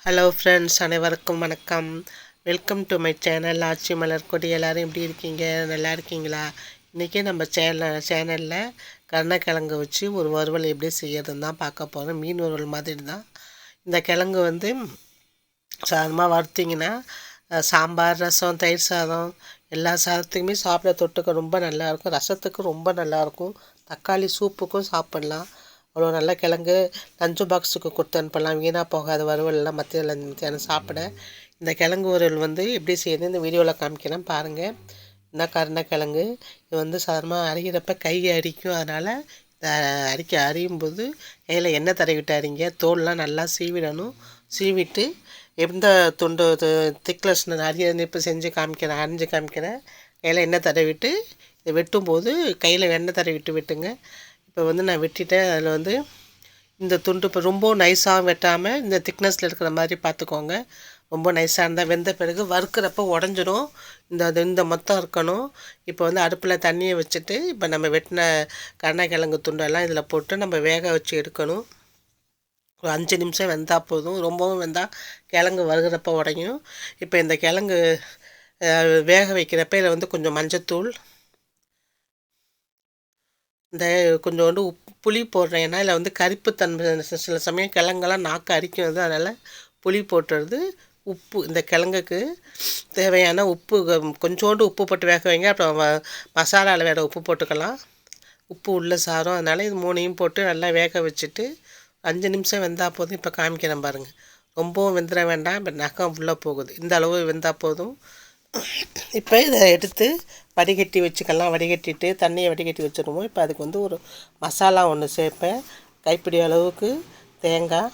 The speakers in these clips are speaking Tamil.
ஹலோ ஃப்ரெண்ட்ஸ், அனைவருக்கும் வணக்கம். வெல்கம் டு மை சேனல் ஆச்சி மலர் கொடி. எல்லோரும் எப்படி இருக்கீங்க? நல்லா இருக்கீங்களா? இன்றைக்கி நம்ம சேனலில் கருணக்கிழங்கு வச்சு ஒரு வறுவல் எப்படி செய்யறதுன்னு தான் பார்க்க போகிறோம். மீன் வறுவல் மாதிரி தான். இந்த கிழங்கு சாதமாக வறுத்திங்கன்னா சாம்பார், ரசம், தயிர் சாதம் எல்லா சாதத்துக்குமே சாப்பிட தொட்டுக்க ரொம்ப நல்லாயிருக்கும். ரசத்துக்கு ரொம்ப நல்லாயிருக்கும். தக்காளி சூப்புக்கும் சாப்பிட்லாம். அவ்வளோ நல்ல கிழங்கு. லஞ்சு பாக்ஸுக்கு கொடுத்து அனுப்பலாம். வீணாக போகாத வறுவல்லாம் மத்தியானம் சாப்பிட. இந்த கிழங்கு வறுவல் எப்படி செய்யுது இந்த வீடியோவில் காமிக்கிறேன் பாருங்கள். இந்த கருணக்கிழங்கு இது சாதாரணமாக அரிகிறப்ப கை அரிக்கும். அதனால் இதை அரியும் போது கையில் எண்ணெய் தடவிட்டு அரிங்க. தோல்லாம் நல்லா சீவிடணும். சீவிட்டு எந்த துண்டு திக்லஸ் இப்போ செஞ்சு காமிக்கிறேன், அரிஞ்சு காமிக்கிறேன். கையில் எண்ணெய் தடவிட்டு இதை வெட்டும்போது கையில் எண்ணெய் தடவிட்டு வெட்டுங்க. இப்போ நான் வெட்டிட்டேன். அதில் இந்த துண்டு இப்போ ரொம்ப நைஸாகவும் வெட்டாமல் இந்த திக்னஸில் இருக்கிற மாதிரி பார்த்துக்கோங்க. ரொம்ப நைஸாக இருந்தால் வெந்த பிறகு வறுக்கிறப்ப உடஞ்சிடும். இந்த மொத்தம் இருக்கணும். இப்போ அடுப்பில் தண்ணியை வச்சுட்டு இப்போ நம்ம வெட்டின கருணக்கிழங்கு துண்டெல்லாம் இதில் போட்டு நம்ம வேக வச்சு எடுக்கணும். ஒரு 5 நிமிஷம் வெந்தால் போதும். ரொம்பவும் வெந்தால் கிழங்கு வறுக்கிறப்ப உடையும். இப்போ இந்த கிழங்கு வேக வைக்கிறப்ப இதில் கொஞ்சம் மஞ்சத்தூள், இந்த கொஞ்சோண்டு புளி போடுறேன். ஏன்னா இதில் கரிப்புத்தன்மை சில சமயம் கிழங்கெல்லாம் நாக்கு அரிக்கும். அதனால் புளி போட்டுறது. உப்பு, இந்த கிழங்குக்கு தேவையான உப்பு கொஞ்சோண்டு உப்பு போட்டு வேக வைங்க. அப்புறம் மசாலாவில் வேறு உப்பு போட்டுக்கலாம். உப்பு உள்ளே சாரும். அதனால் இது 3ஐயும் போட்டு நல்லா வேக வச்சுட்டு 5 நிமிஷம் வெந்தால் போதும். இப்போ காமிக்கிறேன் பாருங்கள். ரொம்பவும் வெந்துட வேண்டாம். இப்போ நகம் உள்ளே போகுது. இந்த அளவு வெந்தால் போதும். இப்போ இதை எடுத்து வடிகட்டி வச்சுக்கலாம். வடிகட்டிட்டு தண்ணியை வடிகட்டி வச்சுருவோம். இப்போ அதுக்கு ஒரு மசாலா ஒன்று சேர்ப்பேன். கைப்பிடி அளவுக்கு தேங்காய்,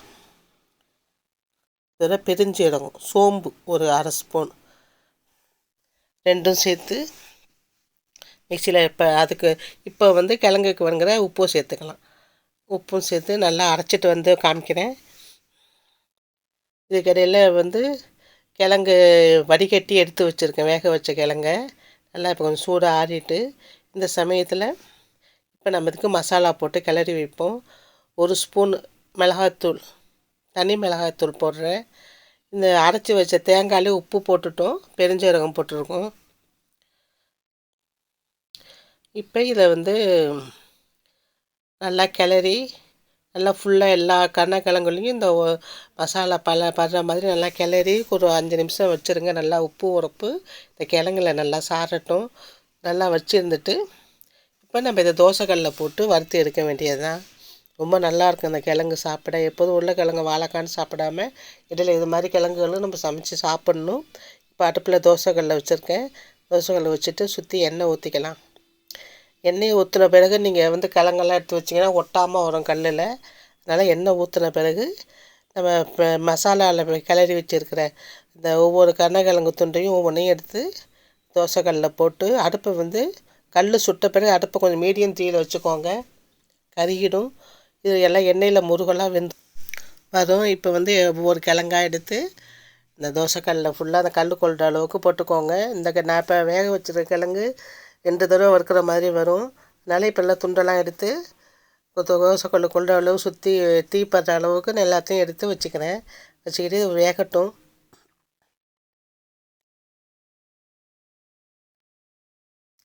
இதில் பெருஞ்சீரகம், சோம்பு ஒரு 1/2 ஸ்பூன், ரெண்டும் சேர்த்து மிக்சியில் இப்போ கிழங்குக்கு வருங்கிற உப்பும் சேர்த்துக்கலாம். உப்பும் சேர்த்து நல்லா அரைச்சிட்டு காமிக்கிறேன். இதுக்கடையில் கிழங்கு வடிகட்டி எடுத்து வச்சுருக்கேன். வேக வச்ச கிழங்க நல்லா இப்போ கொஞ்சம் சூடாக ஆறிட்டு இந்த சமயத்தில் இப்போ நம்ம இதுக்கு மசாலா போட்டு கிளறி வைப்போம். 1 ஸ்பூன் மிளகாய்த்தூள், தனி மிளகாய்த்தூள் போடுறேன். இந்த அரைச்சி வச்ச தேங்காயிலே உப்பு போட்டுட்டோம், பெருஞ்சீரகம் போட்டிருக்கோம். இப்போ இதை நல்லா கிளறி நல்லா ஃபுல்லாக எல்லா கருணக்கிழங்குலையும் இந்த மசாலா படுற மாதிரி நல்லா கிளறி ஒரு 5 நிமிஷம் வச்சுருங்க. நல்லா உப்பு உரப்பு இந்த கிழங்குல நல்லா சாரட்டும். நல்லா வச்சுருந்துட்டு இப்போ நம்ம இதை தோசைக்கல்லில் போட்டு வறுத்து எடுக்க வேண்டியது தான். ரொம்ப நல்லாயிருக்கும் இந்த கிழங்கு சாப்பிட. எப்போதும் உருளைக்கிழங்கு வாழைக்கான்னு சாப்பிடாம இடையில இது மாதிரி கிழங்குகளும் நம்ம சமைச்சு சாப்பிட்ணும். இப்போ அடுப்பில் தோசைக்கல்லில் வச்சுருக்கேன். தோசைக்கல்லை வச்சுட்டு சுற்றி எண்ணெய் ஊற்றிக்கலாம். எண்ணெயை ஊற்றின பிறகு நீங்கள் கிழங்கெல்லாம் எடுத்து வச்சிங்கன்னா ஒட்டாமல் வரும் கல்லில். அதனால் எண்ணெய் ஊற்றின பிறகு நம்ம இப்போ மசாலாவில் கிளறி வச்சுருக்கிற இந்த ஒவ்வொரு கருணக்கிழங்கு துண்டையும் ஒவ்வொன்றையும் எடுத்து தோசைக்கல்லில் போட்டு அடுப்பை கல் சுட்ட பிறகு அடுப்பை கொஞ்சம் மீடியம் தீயில் வச்சுக்கோங்க. கருகிடும். இது எல்லாம் எண்ணெயில் முருகலாக வரும். இப்போ ஒவ்வொரு கிழங்காக எடுத்து இந்த தோசைக்கல்லில் ஃபுல்லாக அந்த கல் கொள்கிற அளவுக்கு போட்டுக்கோங்க. நான் இப்போ வேக வச்சுருக்க கிழங்கு 2 தடவை வறுக்கிற மாதிரி வரும். அதனால் இப்போ எல்லாம் துண்டெல்லாம் எடுத்து தோசைக்கல் கொள்கிற அளவு சுற்றி தீப்படுற அளவுக்கு நான் எல்லாத்தையும் எடுத்து வச்சுக்கிறேன். வச்சுக்கிட்டு வேகட்டும்.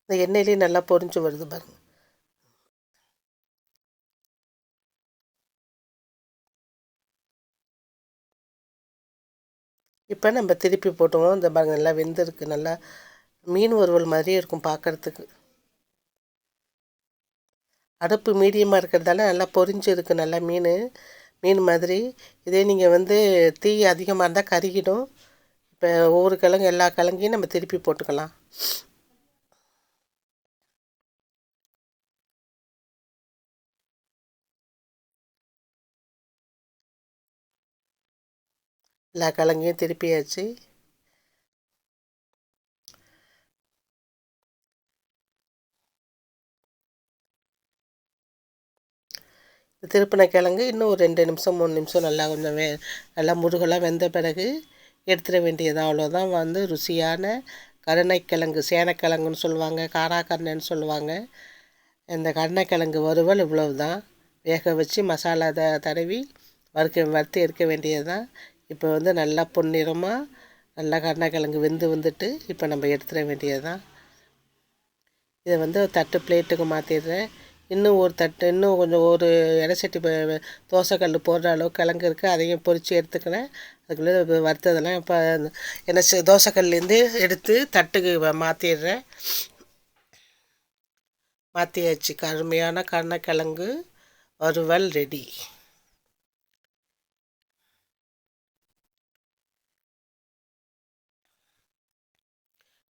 இந்த எண்ணெயிலேயே நல்லா பொரிஞ்சு வருது பாருங்கள். இப்போ நம்ம திருப்பி போட்டுவோம். இந்த பாருங்கள் நல்லா வெந்திருக்கு. நல்லா மீன் வறுவல் மாதிரியே இருக்கும் பார்க்குறதுக்கு. அடுப்பு மீடியமாக இருக்கிறதால நல்லா பொரிஞ்சு இருக்குது. நல்லா மீன் மாதிரி. இதே நீங்கள் தீ அதிகமாக இருந்தால் கருகிடும். இப்போ ஒவ்வொரு கிழங்கு எல்லா கிழங்கையும் நம்ம திருப்பி போட்டுக்கலாம். எல்லா கிழங்கையும் திருப்பியாச்சு. திருப்பின கிழங்கு இன்னும் ஒரு 2 நிமிஷம் 3 நிமிஷம் நல்லா கொஞ்சம் நல்லா முருகலாக வெந்த பிறகு எடுத்துட வேண்டியது. அவ்வளோதான் ருசியான கருணைக்கிழங்கு, சேனக்கிழங்குன்னு சொல்லுவாங்க, காராக்கருணைன்னு சொல்லுவாங்க. இந்த கருணைக்கிழங்கு வறுவல் இவ்வளவு தான். வேக வச்சு மசாலா தடவி வறுத்து எடுக்க வேண்டியது தான். இப்போ வந்து நல்லா பொன்னிறமாக நல்லா கருணக்கிழங்கு வந்துட்டு இப்போ நம்ம எடுத்துட வேண்டியது தான். இதை வந்து ஒரு தட்டு பிளேட்டுக்கு மாற்றிடுறேன். இன்னும் ஒரு தட்டு இன்னும் கொஞ்சம் ஒரு எடைச்சட்டி தோசைக்கல் போடுற அளவுக்கு கிழங்கு இருக்குது, அதையும் பொரித்து எடுத்துக்கிறேன். அதுக்குள்ளே வறுத்ததெல்லாம் இப்போ என்ன தோசைக்கல்லேருந்து எடுத்து தட்டுக்கு மாற்றிடுறேன். மாற்றியாச்சு. கருமையான கருணக்கிழங்கு வறுவல் ரெடி.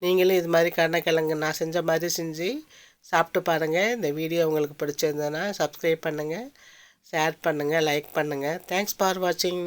நீங்களும் இது மாதிரி கருணக்கிழங்கு நான் செஞ்ச மாதிரி செஞ்சு சாப்பிட்டு பாருங்கள். இந்த வீடியோ உங்களுக்கு பிடிச்சிருந்ததுன்னா சப்ஸ்கிரைப் பண்ணுங்கள், ஷேர் பண்ணுங்கள், லைக் பண்ணுங்கள். தேங்க்ஸ் ஃபார் வாட்சிங்.